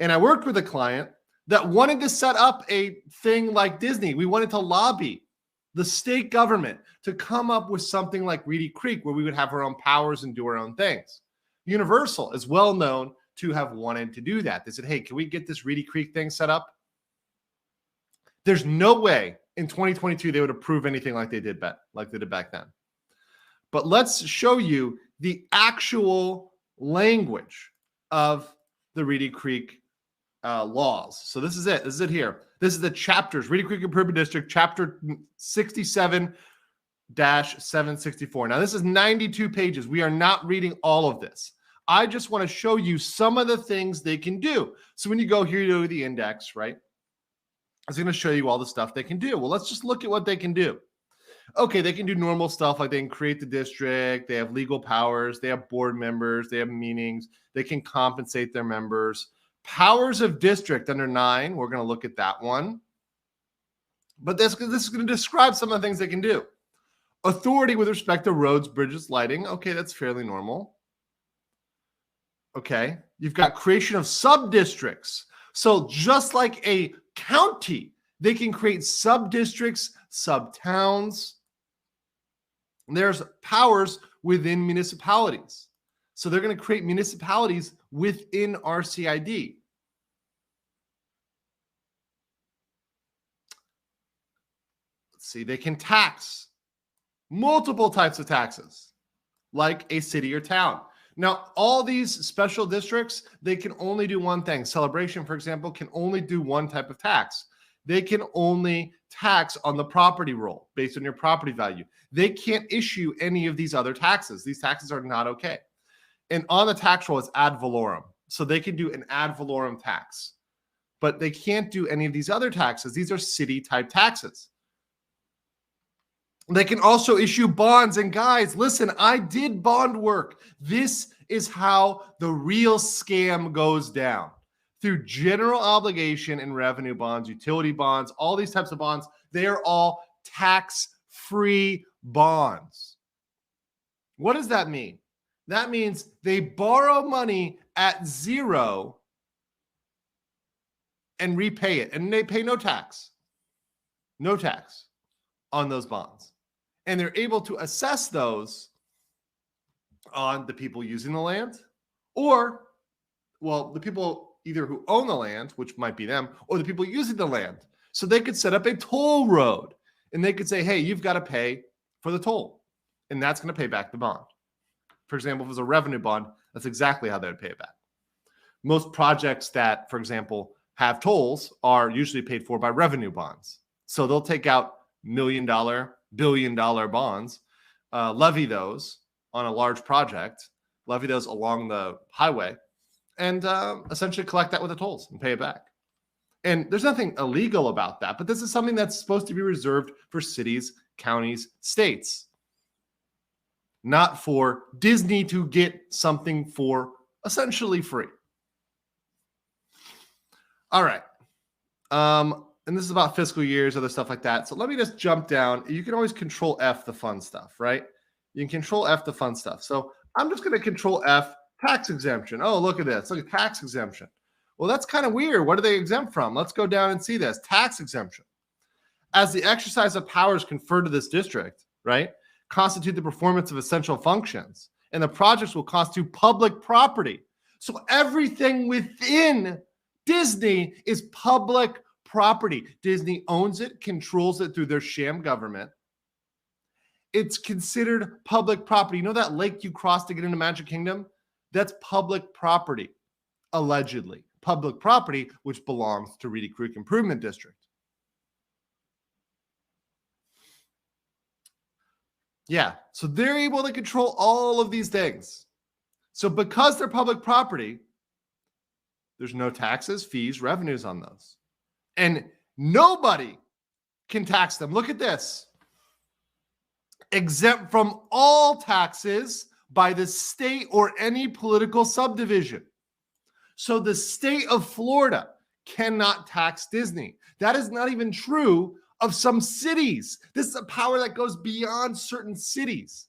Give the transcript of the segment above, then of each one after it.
And I worked with a client that wanted to set up a thing like Disney. We wanted to lobby the state government to come up with something like Reedy Creek, where we would have our own powers and do our own things. Universal is well known to have wanted to do that. They said, hey, can we get this Reedy Creek thing set up? There's no way in 2022 they would approve anything like they did back then. But let's show you the actual language of the Reedy Creek laws. So this is it. This is it here. This is the chapters. Reedy Creek Improvement District, chapter 67-764. Now, this is 92 pages. We are not reading all of this. I just want to show you some of the things they can do. So when you go here to the index, right, it's going to show you all the stuff they can do. Well, let's just look at what they can do. Okay, they can do normal stuff like they can create the district, they have legal powers, they have board members, they have meetings, they can compensate their members. Powers of district under 9, we're going to look at that one. But this is going to describe some of the things they can do. Authority with respect to roads, bridges, lighting. Okay, that's fairly normal. Okay, you've got creation of sub-districts. So just like a county, they can create sub-districts, sub-towns. There's powers within municipalities. So they're going to create municipalities within RCID. Let's see, they can tax multiple types of taxes, like a city or town. Now, all these special districts, they can only do one thing. Celebration, for example, can only do one type of tax. They can only tax on the property roll based on your property value. They can't issue any of these other taxes. These taxes are not okay. And on the tax roll, it's ad valorem. So they can do an ad valorem tax, but they can't do any of these other taxes. These are city type taxes. They can also issue bonds. And guys, listen, I did bond work. This is how the real scam goes down. Through general obligation and revenue bonds, utility bonds, all these types of bonds, they are all tax-free bonds. What does that mean? That means they borrow money at zero and repay it, and they pay no tax on those bonds. And they're able to assess those on the people using the land, or, well, the people either who own the land, which might be them, or the people using the land. So they could set up a toll road, and they could say, hey, you've got to pay for the toll, and that's going to pay back the bond. For example, if it was a revenue bond, that's exactly how they would pay it back. Most projects that, for example, have tolls are usually paid for by revenue bonds. So they'll take out $1 million, billion-dollar bonds, levy those on a large project, levy those along the highway, and essentially collect that with the tolls and pay it back. And there's nothing illegal about that, but this is something that's supposed to be reserved for cities, counties, states, not for Disney to get something for essentially free. All right. And this is about fiscal years, other stuff like that. So let me just jump down. You can always control F the fun stuff, right? You can control F the fun stuff. So I'm just going to control F tax exemption. Oh, look at this. Look at tax exemption. Well, that's kind of weird. What are they exempt from? Let's go down and see this. Tax exemption. As the exercise of powers conferred to this district, right, constitute the performance of essential functions, and the projects will constitute public property. So everything within Disney is public property. Disney owns it, controls it through their sham government. It's considered public property. You know that lake you crossed to get into Magic Kingdom? That's public property, allegedly. Public property, which belongs to Reedy Creek Improvement District. Yeah, so they're able to control all of these things. So because they're public property, there's no taxes, fees, revenues on those. And nobody can tax them. Look at this. Exempt from all taxes by the state or any political subdivision. So the state of Florida cannot tax Disney. That is not even true of some cities. This is a power that goes beyond certain cities.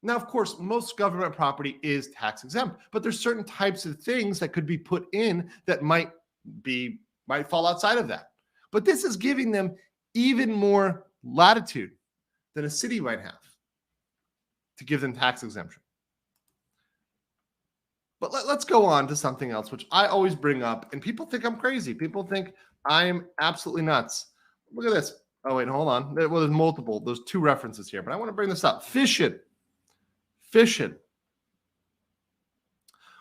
Now, of course, most government property is tax exempt, but there's certain types of things that could be put in that might fall outside of that. But this is giving them even more latitude than a city might have to give them tax exemption. But let's go on to something else, which I always bring up, and people think I'm crazy. People think I'm absolutely nuts. Look at this. Oh, wait, hold on. Well, there's multiple. There's two references here, but I want to bring this up. Fishing.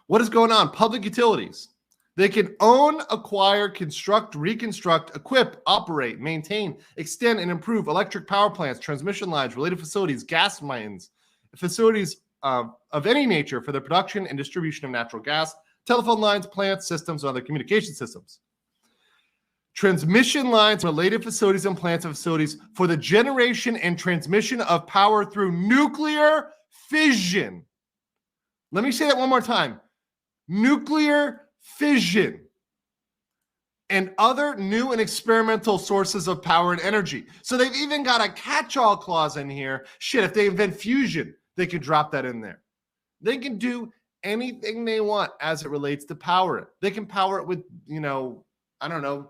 What is going on? Public utilities. They can own, acquire, construct, reconstruct, equip, operate, maintain, extend, and improve electric power plants, transmission lines, related facilities, gas mines, facilities of any nature for the production and distribution of natural gas, telephone lines, plants, systems, and other communication systems. Transmission lines, related facilities, and plants and facilities for the generation and transmission of power through nuclear fission. Let me say that one more time. Nuclear fission and other new and experimental sources of power and energy. So they've even got a catch-all clause in here. Shit, if they invent fusion, they can drop that in there. They can do anything they want as it relates to power it. They can power it with,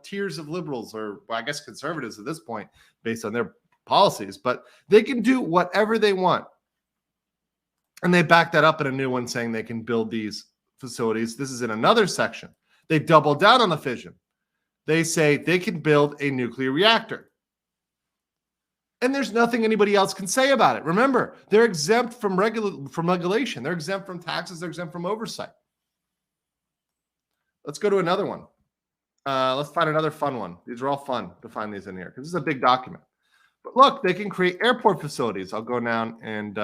tiers of liberals, or I guess conservatives at this point, based on their policies, but they can do whatever they want. And they back that up in a new one saying they can build these facilities. This is in another section. They double down on the fission. They say they can build a nuclear reactor. And there's nothing anybody else can say about it. Remember, they're exempt from regulation. They're exempt from taxes. They're exempt from oversight. Let's go to another one. Let's find another fun one. These are all fun to find these in here because this is a big document. But look, they can create airport facilities. I'll go down and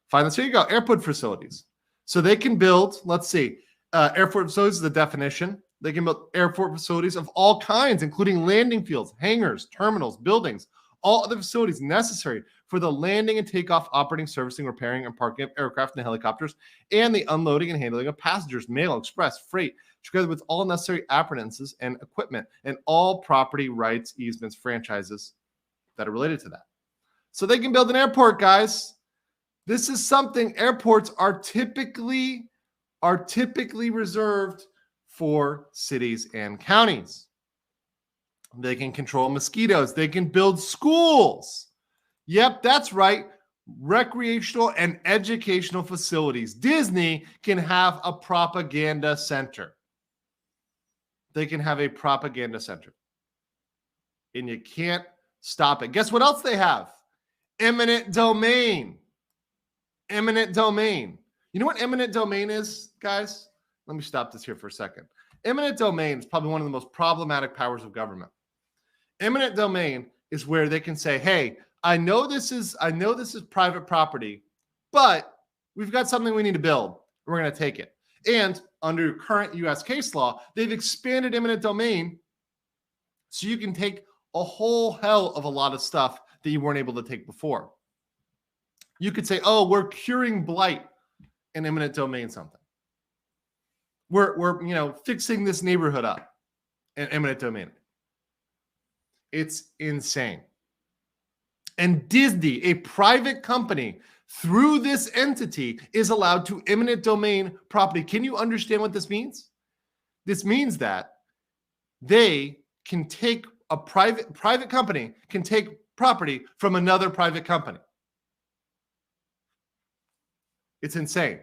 find this. Here you go, airport facilities. So they can build, let's see, airport facilities is the definition. They can build airport facilities of all kinds, including landing fields, hangars, terminals, buildings, all other facilities necessary for the landing and takeoff, operating, servicing, repairing, and parking of aircraft and helicopters, and the unloading and handling of passengers, mail, express, freight, together with all necessary appurtenances and equipment, and all property rights, easements, franchises that are related to that. So they can build an airport, guys. This is something airports are typically reserved for cities and counties. They can control mosquitoes. They can build schools. Yep, that's right. Recreational and educational facilities. Disney can have a propaganda center. They can have a propaganda center. And you can't stop it. Guess what else they have? Eminent domain. Eminent domain. You know what eminent domain is, guys? Let me stop this here for a second. Eminent domain is probably one of the most problematic powers of government. Eminent domain is where they can say, hey, I know this is private property, but we've got something we need to build. We're going to take it. And under current U.S. case law, they've expanded eminent domain so you can take a whole hell of a lot of stuff that you weren't able to take before. You could say, oh, we're curing blight in eminent domain something. We're fixing this neighborhood up in eminent domain. It's insane. And Disney, a private company, through this entity, is allowed to eminent domain property. Can you understand what this means? This means that they can take a private company can take property from another private company. It's insane.